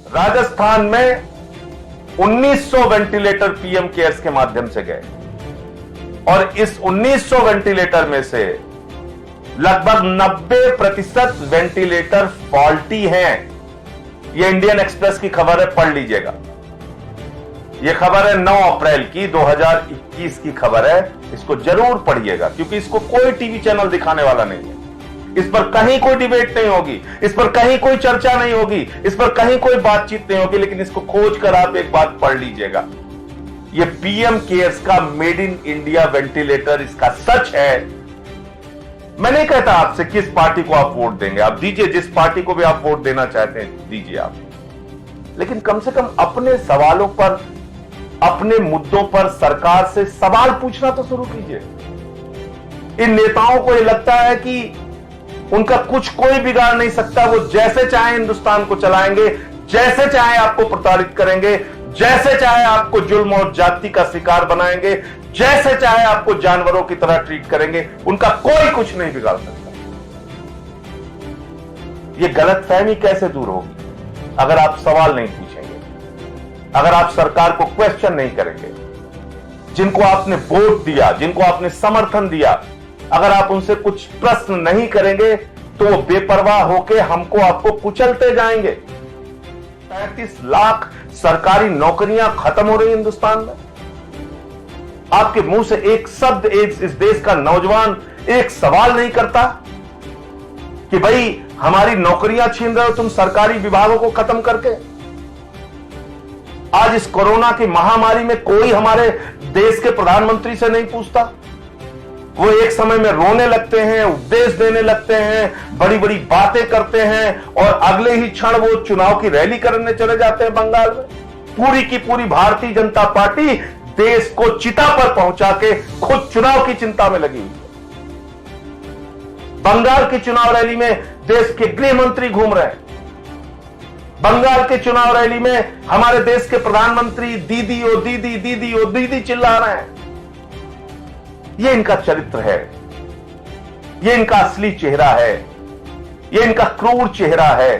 राजस्थान में 1900 ventilator PM cares के माध्यम से गए और इस 1900 वेंटिलेटर में से लगभग 90% वेंटिलेटर फॉल्टी हैं। यह इंडियन एक्सप्रेस की खबर है, पढ़ लीजिएगा। यह खबर है 9 अप्रैल की 2021 की खबर है। इसको जरूर पढ़िएगा क्योंकि इसको कोई टीवी चैनल दिखाने वाला नहीं है। इस पर कहीं कोई डिबेट नहीं होगी, इस पर कहीं कोई चर्चा नहीं होगी, इस पर कहीं कोई बातचीत नहीं होगी, लेकिन इसको खोज कर आप एक बात पढ़ लीजिएगा। यह पीएम केयर्स का मेड इन इंडिया वेंटिलेटर इसका सच है। मैं नहीं कहता आपसे किस पार्टी को आप वोट देंगे, आप दीजिए, जिस पार्टी को भी आप वोट देना चाहते हैं दीजिए आप, लेकिन कम से कम अपने सवालों पर, अपने मुद्दों पर सरकार से सवाल पूछना तो शुरू कीजिए। इन नेताओं को यह लगता है कि उनका कुछ कोई बिगाड़ नहीं सकता, वो जैसे चाहे हिंदुस्तान को चलाएंगे, जैसे चाहे आपको प्रताड़ित करेंगे, जैसे चाहे आपको जुल्म और जाति का शिकार बनाएंगे, जैसे चाहे आपको जानवरों की तरह ट्रीट करेंगे, उनका कोई कुछ नहीं बिगाड़ सकता। यह गलतफहमी कैसे दूर होगी अगर आप सवाल नहीं पूछेंगे, अगर आप सरकार को क्वेश्चन नहीं करेंगे। जिनको आपने वोट दिया, जिनको आपने समर्थन दिया, अगर आप उनसे कुछ प्रश्न नहीं करेंगे तो वो बेपरवाह होकर हमको आपको कुचलते जाएंगे। 35 लाख सरकारी नौकरियां खत्म हो रही हिंदुस्तान में। आपके मुंह से एक शब्द इस देश का नौजवान एक सवाल नहीं करता कि भाई हमारी नौकरियां छीन रहे हो तुम सरकारी विभागों को खत्म करके। आज इस कोरोना की महामारी में कोई हमारे देश के प्रधानमंत्री से नहीं पूछता। वो एक समय में रोने लगते हैं, उपदेश देने लगते हैं, बड़ी बड़ी बातें करते हैं और अगले ही क्षण वो चुनाव की रैली करने चले जाते हैं बंगाल में। पूरी की पूरी भारतीय जनता पार्टी देश को चिता पर पहुंचा के खुद चुनाव की चिंता में लगी हुई है। बंगाल की चुनाव रैली में देश के गृह मंत्री घूम रहे हैं। बंगाल के चुनाव रैली में हमारे देश के प्रधानमंत्री दीदी ओ दीदी, दीदी ओ दीदी चिल्ला रहे हैं। यह इनका चरित्र है, यह इनका असली चेहरा है, यह इनका क्रूर चेहरा है।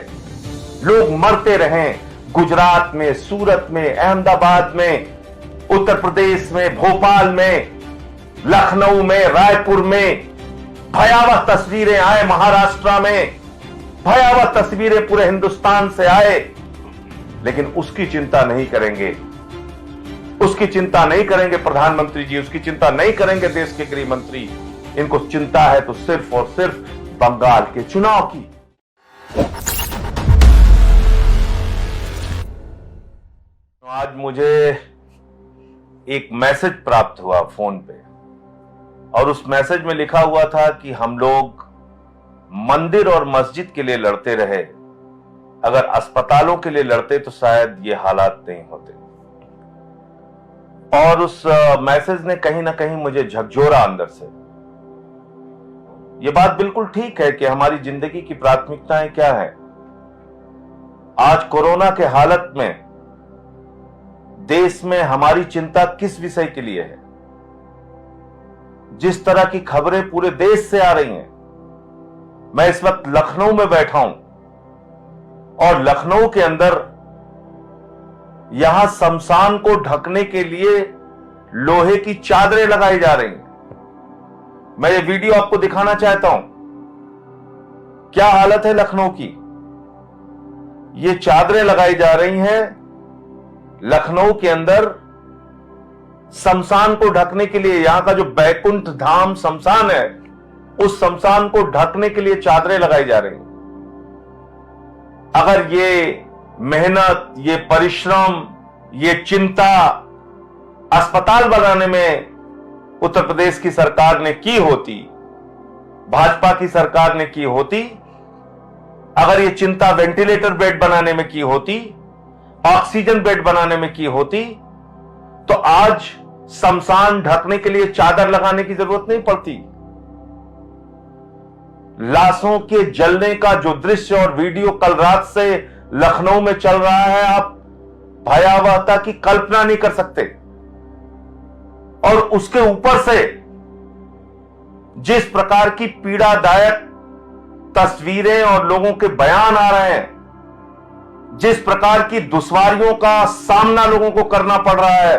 लोग मरते रहें गुजरात में, सूरत में, अहमदाबाद में, उत्तर प्रदेश में, भोपाल में, लखनऊ में, रायपुर में। भयावह तस्वीरें आए महाराष्ट्र में, भयावह तस्वीरें पूरे हिंदुस्तान से आए, लेकिन उसकी चिंता नहीं करेंगे, उसकी चिंता नहीं करेंगे प्रधानमंत्री जी, उसकी चिंता नहीं करेंगे देश के गृह मंत्री। इनको चिंता है तो सिर्फ और सिर्फ बंगाल के चुनाव की। आज मुझे एक मैसेज प्राप्त हुआ फोन पे और उस मैसेज में लिखा हुआ था कि हम लोग मंदिर और मस्जिद के लिए लड़ते रहे, अगर अस्पतालों के लिए लड़ते तो शायद ये हालात नहीं होते। और उस मैसेज ने कहीं ना कहीं मुझे झकझोरा अंदर से। यह बात बिल्कुल ठीक है कि हमारी जिंदगी की प्राथमिकताएं क्या है। आज कोरोना के हालत में देश में हमारी चिंता किस विषय के लिए है। जिस तरह की खबरें पूरे देश से आ रही हैं, मैं इस वक्त लखनऊ में बैठा हूं और लखनऊ के अंदर यहां शमशान को ढकने के लिए लोहे की चादरें लगाई जा रही हैं। मैं ये वीडियो आपको दिखाना चाहता हूं, क्या हालत है लखनऊ की। ये चादरें लगाई जा रही हैं लखनऊ के अंदर शमशान को ढकने के लिए। यहां का जो बैकुंठ धाम शमशान है, उस शमशान को ढकने के लिए चादरें लगाई जा रही हैं। अगर ये मेहनत, ये परिश्रम, ये चिंता अस्पताल बनाने में उत्तर प्रदेश की सरकार ने की होती, भाजपा की सरकार ने की होती, अगर ये चिंता वेंटिलेटर बेड बनाने में की होती, ऑक्सीजन बेड बनाने में की होती, तो आज शमशान ढकने के लिए चादर लगाने की जरूरत नहीं पड़ती। लाशों के जलने का जो दृश्य और वीडियो कल रात से लखनऊ में चल रहा है, आप भयावहता की कल्पना नहीं कर सकते। और उसके ऊपर से जिस प्रकार की पीड़ादायक तस्वीरें और लोगों के बयान आ रहे हैं, जिस प्रकार की दुश्वारियों का सामना लोगों को करना पड़ रहा है,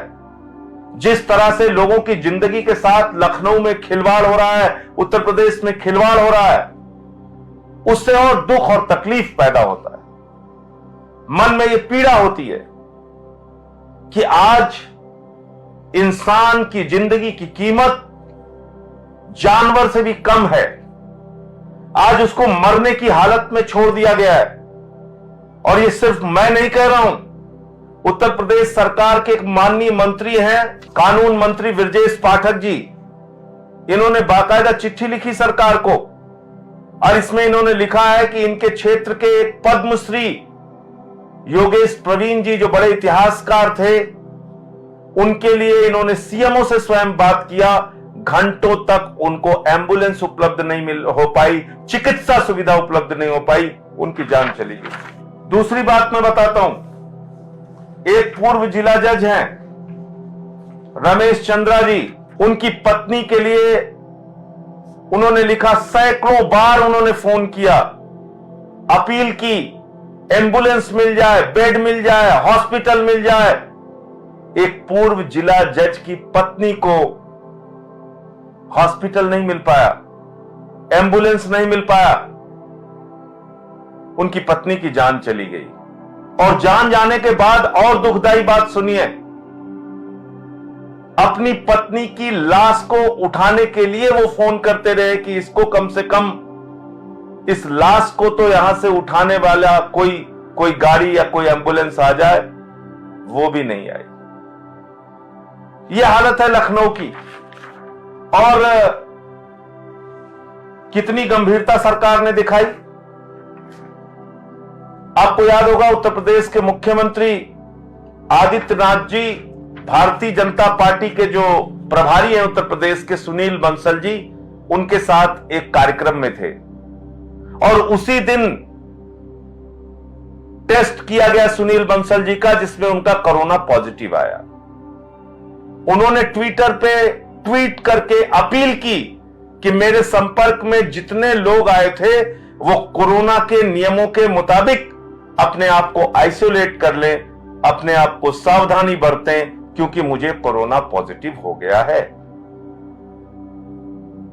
जिस तरह से लोगों की जिंदगी के साथ लखनऊ में खिलवाड़ हो रहा है, उत्तर प्रदेश में खिलवाड़ हो रहा है, उससे और दुख और तकलीफ पैदा होता है। मन में यह पीड़ा होती है कि आज इंसान की जिंदगी की कीमत जानवर से भी कम है। आज उसको मरने की हालत में छोड़ दिया गया है। और ये सिर्फ मैं नहीं कह रहा हूं, उत्तर प्रदेश सरकार के एक माननीय मंत्री हैं, कानून मंत्री ब्रजेश पाठक जी। इन्होंने बाकायदा चिट्ठी लिखी सरकार को और इसमें इन्होंने लिखा है कि इनके क्षेत्र के एक पद्मश्री योगेश प्रवीण जी, जो बड़े इतिहासकार थे, उनके लिए इन्होंने सीएमओ से स्वयं बात किया। घंटों तक उनको एम्बुलेंस उपलब्ध नहीं हो पाई, चिकित्सा सुविधा उपलब्ध नहीं हो पाई, उनकी जान चली गई। दूसरी बात मैं बताता हूं, एक पूर्व जिला जज हैं रमेश चंद्रा जी, उनकी पत्नी के लिए उन्होंने लिखा, सैकड़ों बार उन्होंने फोन किया, अपील की, एम्बुलेंस मिल जाए, बेड मिल जाए, हॉस्पिटल मिल जाए। एक पूर्व जिला जज की पत्नी को हॉस्पिटल नहीं मिल पाया, एम्बुलेंस नहीं मिल पाया, उनकी पत्नी की जान चली गई। और जान जाने के बाद और दुखदाई बात सुनिए, अपनी पत्नी की लाश को उठाने के लिए वो फोन करते रहे कि इसको कम से कम इस लाश को तो यहां से उठाने वाला कोई गाड़ी या कोई एम्बुलेंस आ जाए, वो भी नहीं आई। ये हालत है लखनऊ की। और कितनी गंभीरता सरकार ने दिखाई। आपको याद होगा, उत्तर प्रदेश के मुख्यमंत्री आदित्यनाथ जी भारतीय जनता पार्टी के जो प्रभारी हैं उत्तर प्रदेश के, सुनील बंसल जी, उनके साथ एक कार्यक्रम में थे और उसी दिन टेस्ट किया गया सुनील बंसल जी का, जिसमें उनका कोरोना पॉजिटिव आया। उन्होंने ट्विटर पे ट्वीट करके अपील की कि मेरे संपर्क में जितने लोग आए थे वो कोरोना के नियमों के मुताबिक अपने आप को आइसोलेट कर लें, अपने आप को सावधानी बरतें, क्योंकि मुझे कोरोना पॉजिटिव हो गया है।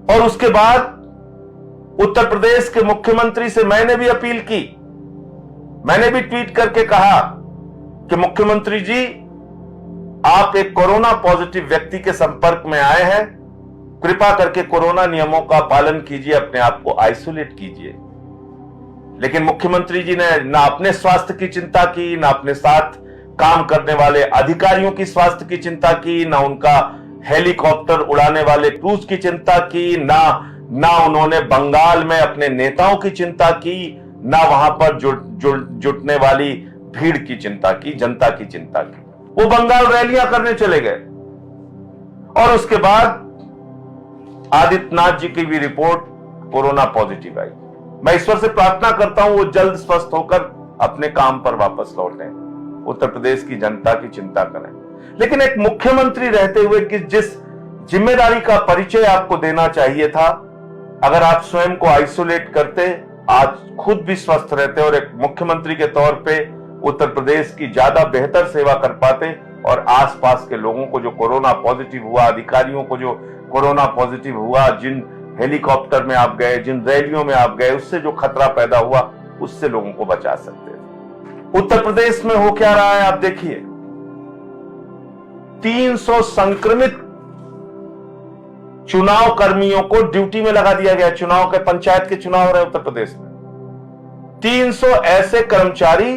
और उसके बाद उत्तर प्रदेश के मुख्यमंत्री से मैंने भी अपील की, मैंने भी ट्वीट करके कहा कि मुख्यमंत्री जी, आप एक कोरोना पॉजिटिव व्यक्ति के संपर्क में आए हैं, कृपा करके कोरोना नियमों का पालन कीजिए, अपने आप को आइसोलेट कीजिए। लेकिन मुख्यमंत्री जी ने ना अपने स्वास्थ्य की चिंता की, ना अपने साथ काम करने वाले अधिकारियों की स्वास्थ्य की चिंता की, ना उनका हेलीकॉप्टर उड़ाने वाले क्रूज की चिंता की, ना उन्होंने बंगाल में अपने नेताओं की चिंता की, ना वहां पर जुटने वाली भीड़ की चिंता की, जनता की चिंता की। वो बंगाल रैलियां करने चले गए। और उसके बाद आदित्यनाथ जी की भी रिपोर्ट कोरोना पॉजिटिव आई। मैं ईश्वर से प्रार्थना करता हूं वो जल्द स्वस्थ होकर अपने काम पर वापस लौटें, उत्तर प्रदेश की जनता की चिंता करें। लेकिन एक मुख्यमंत्री रहते हुए कि जिस जिम्मेदारी का परिचय आपको देना चाहिए था, अगर आप स्वयं को आइसोलेट करते, आज खुद भी स्वस्थ रहते और एक मुख्यमंत्री के तौर पे उत्तर प्रदेश की ज्यादा बेहतर सेवा कर पाते और आसपास के लोगों को जो कोरोना पॉजिटिव हुआ, अधिकारियों को जो कोरोना पॉजिटिव हुआ, जिन हेलीकॉप्टर में आप गए, जिन रैलियों में आप गए, उससे जो खतरा पैदा हुआ, उससे लोगों को बचा सकते थे। उत्तर प्रदेश में हो क्या रहा है आप देखिए, 300 संक्रमित चुनाव कर्मियों को ड्यूटी में लगा दिया गया। चुनाव के पंचायत के चुनाव हो रहे उत्तर प्रदेश में, 300 ऐसे कर्मचारी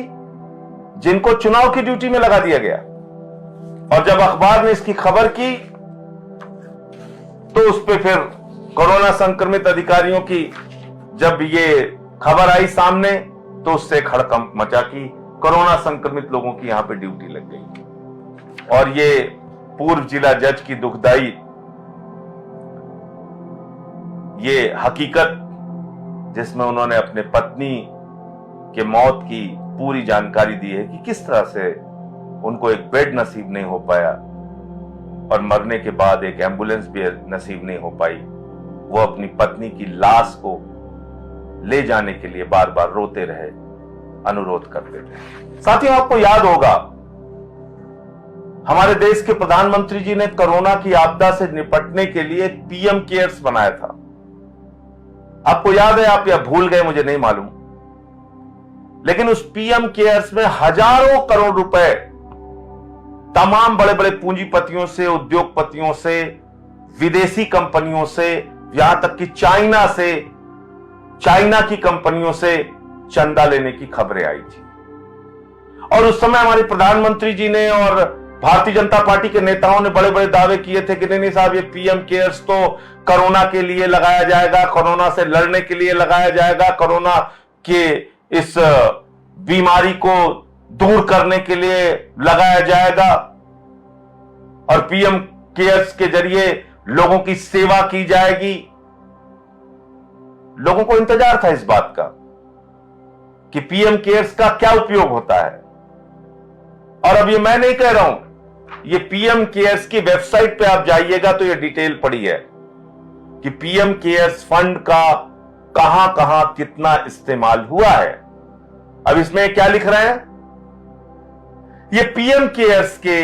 जिनको चुनाव की ड्यूटी में लगा दिया गया। और जब अखबार ने इसकी खबर की तो उस पर फिर कोरोना संक्रमित अधिकारियों की जब ये खबर आई सामने तो उससे हड़कंप मचा कि कोरोना संक्रमित लोगों की यहां पे ड्यूटी लग गई। और ये पूर्व जिला जज की दुखदाई ये हकीकत, जिसमें उन्होंने अपने पत्नी के मौत की पूरी जानकारी दी है कि किस तरह से उनको एक बेड नसीब नहीं हो पाया और मरने के बाद एक एम्बुलेंस भी नसीब नहीं हो पाई। वो अपनी पत्नी की लाश को ले जाने के लिए बार बार रोते रहे, अनुरोध करते थे। साथियों, आपको याद होगा हमारे देश के प्रधानमंत्री जी ने कोरोना की आपदा से निपटने के लिए पीएम केयर्स बनाया था। आपको याद है, आप या भूल गए मुझे नहीं मालूम, लेकिन उस पीएम केयर्स में हजारों करोड़ रुपए तमाम बड़े बड़े पूंजीपतियों से, उद्योगपतियों से, विदेशी कंपनियों से, यहां तक कि चाइना की कंपनियों से चंदा लेने की खबरें आई थी। और उस समय हमारे प्रधानमंत्री जी ने और भारतीय जनता पार्टी के नेताओं ने बड़े बड़े दावे किए थे कि नहीं साहब, ये पीएम केयर्स तो कोरोना के लिए लगाया जाएगा, कोरोना से लड़ने के लिए लगाया जाएगा, कोरोना के इस बीमारी को दूर करने के लिए लगाया जाएगा और पीएम केयर्स के जरिए लोगों की सेवा की जाएगी। लोगों को इंतजार था इस बात का कि पीएम केयर्स का क्या उपयोग होता है। और अब ये मैं नहीं कह रहा हूं, ये पीएम केयर्स की वेबसाइट पे आप जाइएगा तो ये डिटेल पड़ी है कि पीएम केयर्स फंड का कहां कहां कितना इस्तेमाल हुआ है। अब इसमें क्या लिख रहे हैं, ये पीएम केयर्स के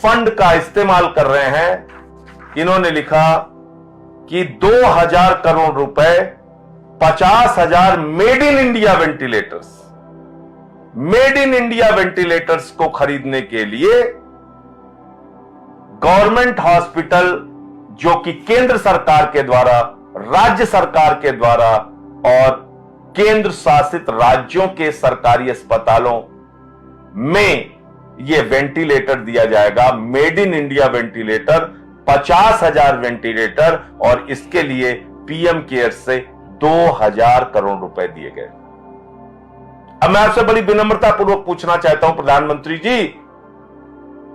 फंड का इस्तेमाल कर रहे हैं। इन्होंने लिखा कि 2000 करोड़ रुपए 50,000 मेड इन इंडिया वेंटिलेटर्स को खरीदने के लिए गवर्नमेंट हॉस्पिटल, जो कि केंद्र सरकार के द्वारा, राज्य सरकार के द्वारा और केंद्र शासित राज्यों के सरकारी अस्पतालों में यह वेंटिलेटर दिया जाएगा। Made in India ventilator, 50,000 ventilator, और इसके लिए पीएम केयर से 2000 करोड़ रुपए दिए गए। अब मैं आपसे बड़ी विनम्रता पूर्वक पूछना चाहता हूं प्रधानमंत्री जी,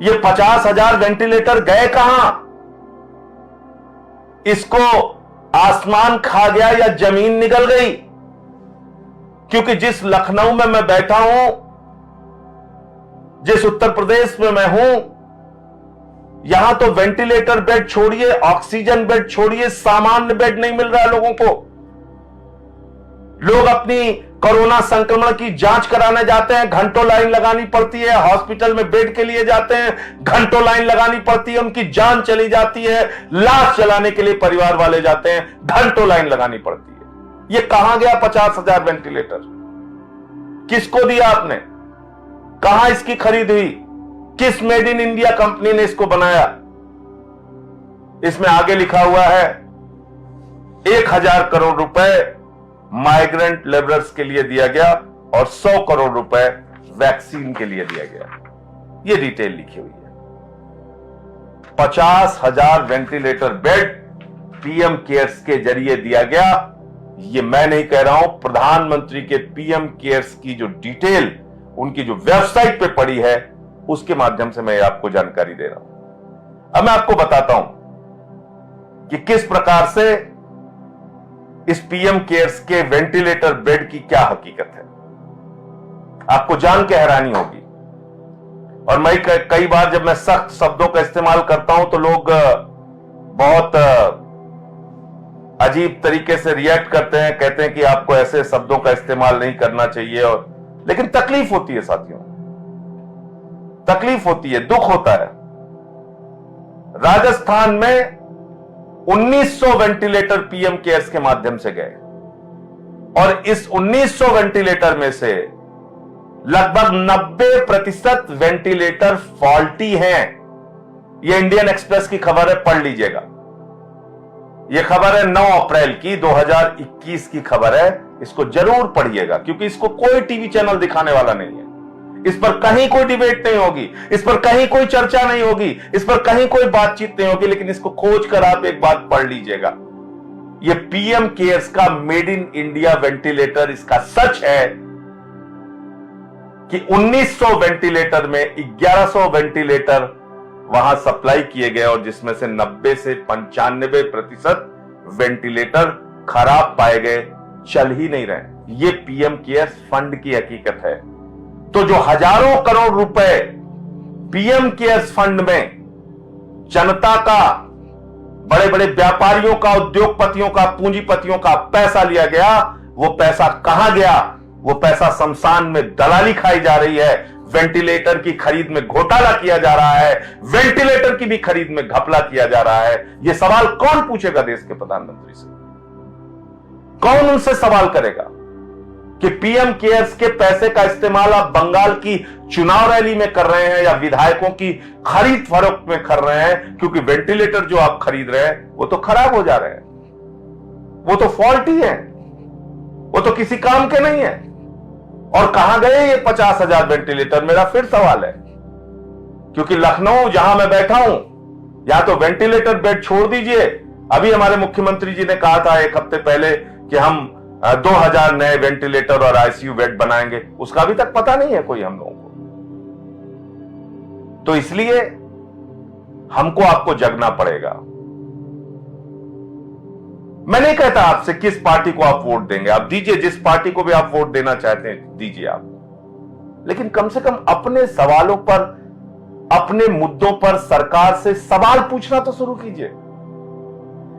ये 50,000 वेंटिलेटर गए कहां? इसको आसमान खा गया या जमीन निगल गई? क्योंकि जिस लखनऊ में मैं बैठा हूं, जिस उत्तर प्रदेश में मैं हूं, यहां तो वेंटिलेटर बेड छोड़िए, ऑक्सीजन बेड छोड़िए, सामान्य बेड नहीं मिल रहा है लोगों को। लोग अपनी कोरोना संक्रमण की जांच कराने जाते हैं, घंटों लाइन लगानी पड़ती है। हॉस्पिटल में बेड के लिए जाते हैं, घंटों लाइन लगानी पड़ती है, उनकी जान चली जाती है। लाश चलाने के लिए परिवार वाले जाते हैं, घंटों लाइन लगानी पड़ती है। ये कहां गया 50,000 वेंटिलेटर? किसको दिया आपने? कहां इसकी खरीद हुई? किस मेड इन इंडिया कंपनी ने इसको बनाया? इसमें आगे लिखा हुआ है 1000 करोड़ रुपए माइग्रेंट लेबरर्स के लिए दिया गया और 100 करोड़ रुपए वैक्सीन के लिए दिया गया। यह डिटेल लिखी हुई है। 50,000 वेंटिलेटर बेड पीएम केयर्स के जरिए दिया गया। यह मैं नहीं कह रहा हूं, प्रधानमंत्री के पीएम केयर्स की जो डिटेल उनकी जो वेबसाइट पे पड़ी है उसके माध्यम से मैं आपको जानकारी दे रहा हूं। अब मैं आपको बताता हूं कि किस प्रकार से इस पीएम केयर्स के वेंटिलेटर बेड की क्या हकीकत है। आपको जान के हैरानी होगी। और मैं कई बार जब मैं सख्त शब्दों का इस्तेमाल करता हूं तो लोग बहुत अजीब तरीके से रिएक्ट करते हैं, कहते हैं कि आपको ऐसे शब्दों का इस्तेमाल नहीं करना चाहिए। और लेकिन तकलीफ होती है साथियों, तकलीफ होती है, दुख होता है। राजस्थान में 1900 वेंटिलेटर पीएम केयर्स के माध्यम से गए और इस 1900 वेंटिलेटर में से लगभग 90% वेंटिलेटर फॉल्टी हैं। यह इंडियन एक्सप्रेस की खबर है, पढ़ लीजिएगा। यह खबर है 9 अप्रैल की 2021 की खबर है। इसको जरूर पढ़िएगा क्योंकि इसको कोई टीवी चैनल दिखाने वाला नहीं है। इस पर कहीं कोई डिबेट नहीं होगी, इस पर कहीं कोई चर्चा नहीं होगी, इस पर कहीं कोई बातचीत नहीं होगी, लेकिन इसको खोज कर आप एक बात पढ़ लीजिएगा। यह पीएम केयर्स का मेड इन इंडिया वेंटिलेटर, इसका सच है कि 1900 वेंटिलेटर में 1100 वेंटिलेटर वहां सप्लाई किए गए और जिसमें से 90 से 95% वेंटिलेटर खराब पाए गए, चल ही नहीं रहे। यह पीएम केयर्स फंड की हकीकत है। तो जो हजारों करोड़ रुपए पीएम केयर्स फंड में जनता का, बड़े बड़े व्यापारियों का, उद्योगपतियों का, पूंजीपतियों का पैसा लिया गया, वो पैसा कहां गया वो पैसा शमशान में दलाली खाई जा रही है, वेंटिलेटर की खरीद में घोटाला किया जा रहा है, वेंटिलेटर की भी खरीद में घपला किया जा रहा है। यह सवाल कौन पूछेगा देश के प्रधानमंत्री से? कौन उनसे सवाल करेगा कि पीएम केयर्स के पैसे का इस्तेमाल आप बंगाल की चुनाव रैली में कर रहे हैं या विधायकों की खरीद फरोख्त में कर रहे हैं? क्योंकि वेंटिलेटर जो आप खरीद रहे हैं वो तो खराब हो जा रहे हैं, वो तो फॉल्टी है, वो तो किसी काम के नहीं है। और कहां गए ये 50,000 वेंटिलेटर, मेरा फिर सवाल है। क्योंकि लखनऊ जहां मैं बैठा हूं, या तो वेंटिलेटर बेड छोड़ दीजिए। अभी हमारे मुख्यमंत्री जी ने कहा था एक हफ्ते पहले कि हम 2000 नए वेंटिलेटर और आईसीयू बेड बनाएंगे, उसका अभी तक पता नहीं है कोई हम लोगों को। तो इसलिए हमको आपको जगना पड़ेगा। मैं नहीं कहता आपसे किस पार्टी को आप वोट देंगे, आप दीजिए, जिस पार्टी को भी आप वोट देना चाहते हैं दीजिए आप, लेकिन कम से कम अपने सवालों पर, अपने मुद्दों पर सरकार से सवाल पूछना तो शुरू कीजिए।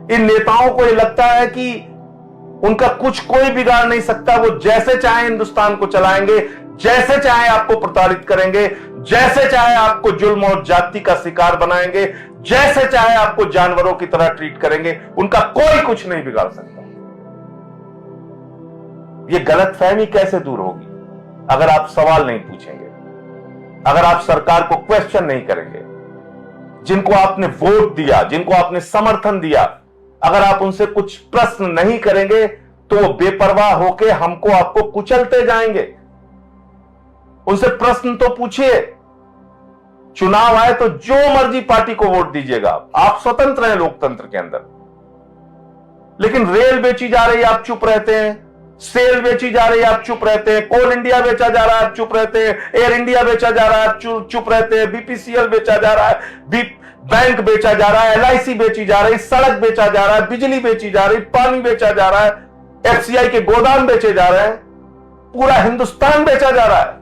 इन नेताओं को यह लगता है कि उनका कुछ कोई बिगाड़ नहीं सकता, वो जैसे चाहे हिंदुस्तान को चलाएंगे, जैसे चाहे आपको प्रताड़ित करेंगे, जैसे चाहे आपको जुल्म और जाति का शिकार बनाएंगे, जैसे चाहे आपको जानवरों की तरह ट्रीट करेंगे, उनका कोई कुछ नहीं बिगाड़ सकता। यह गलतफहमी कैसे दूर होगी अगर आप सवाल नहीं पूछेंगे, अगर आप सरकार को क्वेश्चन नहीं करेंगे? जिनको आपने वोट दिया, जिनको आपने समर्थन दिया, अगर आप उनसे कुछ प्रश्न नहीं करेंगे तो वो बेपरवाह होकर हमको आपको कुचलते जाएंगे। उनसे प्रश्न तो पूछिए। चुनाव आए तो जो मर्जी पार्टी को वोट दीजिएगा, आप स्वतंत्र हैं लोकतंत्र के अंदर। लेकिन रेल बेची जा रही है, आप चुप रहते हैं। सेल बेची जा रही है, आप चुप रहते हैं। कोल इंडिया बेचा जा रहा है, आप चुप रहते हैं। एयर इंडिया बेचा जा रहा है, आप चुप रहते हैं। बीपीसीएल बेचा जा रहा है, बैंक बेचा जा रहा है, एलआईसी बेची जा रही, सड़क बेचा जा रहा है, बिजली बेची जा रही, पानी बेचा जा रहा है, एफसीआई के गोदाम बेचे जा रहे हैं, पूरा हिंदुस्तान बेचा जा रहा है,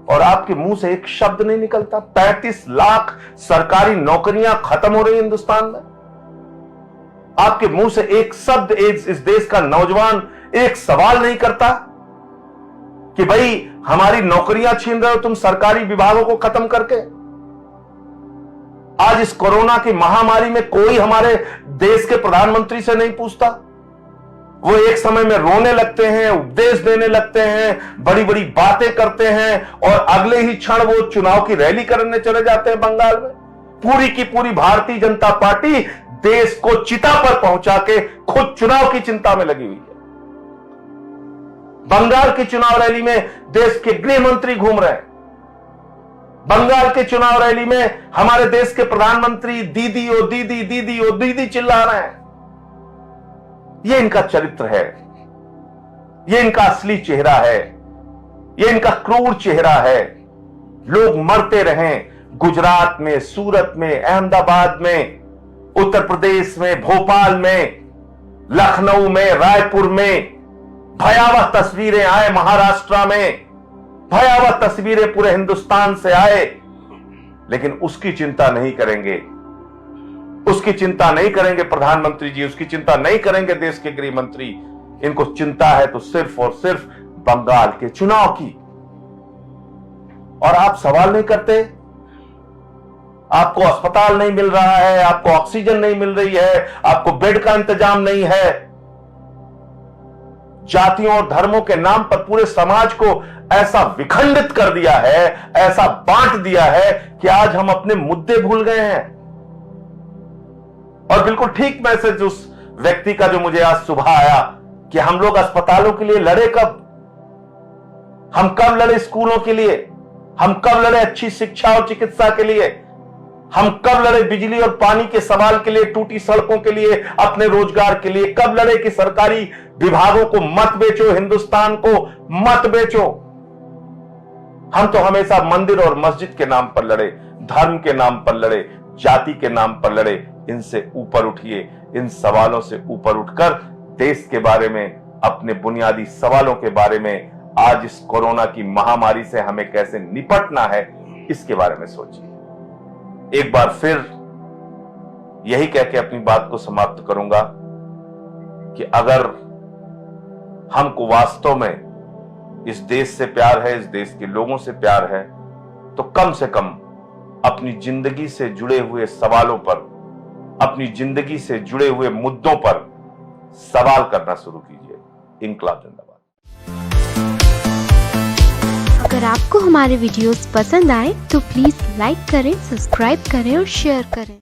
और आपके मुंह से एक शब्द नहीं निकलता। 35 लाख सरकारी नौकरियां खत्म हो रही हिंदुस्तान में, आपके मुंह से एक शब्द इस देश का नौजवान एक सवाल नहीं करता कि भाई हमारी नौकरियां छीन रहे हो तुम सरकारी विभागों को खत्म करके। आज इस कोरोना की महामारी में कोई हमारे देश के प्रधानमंत्री से नहीं पूछता। वो एक समय में रोने लगते हैं, उपदेश देने लगते हैं, बड़ी बड़ी बातें करते हैं, और अगले ही क्षण वो चुनाव की रैली करने चले जाते हैं बंगाल में। पूरी की पूरी भारतीय जनता पार्टी देश को चिता पर पहुंचा के खुद चुनाव की चिंता में लगी हुई है। बंगाल की चुनाव रैली में देश के गृह मंत्री घूम रहे हैं। बंगाल के चुनाव रैली में हमारे देश के प्रधानमंत्री दीदी ओ दीदी, दीदी ओ दीदी चिल्ला रहे हैं। यह इनका चरित्र है, यह इनका असली चेहरा है, यह इनका क्रूर चेहरा है। लोग मरते रहें, गुजरात में, सूरत में, अहमदाबाद में, उत्तर प्रदेश में, भोपाल में, लखनऊ में, रायपुर में, भयावह तस्वीरें आए महाराष्ट्र में, भयावह तस्वीरें पूरे हिंदुस्तान से आए, लेकिन उसकी चिंता नहीं करेंगे। उसकी चिंता नहीं करेंगे प्रधानमंत्री जी, उसकी चिंता नहीं करेंगे देश के गृह मंत्री। इनको चिंता है तो सिर्फ और सिर्फ बंगाल के चुनाव की। और आप सवाल नहीं करते। आपको अस्पताल नहीं मिल रहा है, आपको ऑक्सीजन नहीं मिल रही है, आपको बेड का इंतजाम नहीं है। जातियों और धर्मों के नाम पर पूरे समाज को ऐसा विखंडित कर दिया है, ऐसा बांट दिया है कि आज हम अपने मुद्दे भूल गए हैं। और बिल्कुल ठीक मैसेज उस व्यक्ति का जो मुझे आज सुबह आया कि हम लोग अस्पतालों के लिए लड़े कब? हम कब लड़े स्कूलों के लिए? हम कब लड़े अच्छी शिक्षा और चिकित्सा के लिए? हम कब लड़े बिजली और पानी के सवाल के लिए, टूटी सड़कों के लिए, अपने रोजगार के लिए? कब लड़े कि सरकारी विभागों को मत बेचो, हिंदुस्तान को मत बेचो? हम तो हमेशा मंदिर और मस्जिद के नाम पर लड़े, धर्म के नाम पर लड़े, जाति के नाम पर लड़े। इनसे ऊपर उठिए, इन सवालों से ऊपर उठकर देश के बारे में, अपने बुनियादी सवालों के बारे में, आज इस कोरोना की महामारी से हमें कैसे निपटना है, इसके बारे में सोचिए। एक बार फिर यही कह के अपनी बात को समाप्त करूंगा कि अगर हमको वास्तव में इस देश से प्यार है, इस देश के लोगों से प्यार है, तो कम से कम अपनी जिंदगी से जुड़े हुए सवालों पर, अपनी जिंदगी से जुड़े हुए मुद्दों पर सवाल करना शुरू कीजिए। इंकलाब जिंदाबाद। अगर आपको हमारे वीडियोस पसंद आए तो प्लीज लाइक करें, सब्सक्राइब करें और शेयर करें।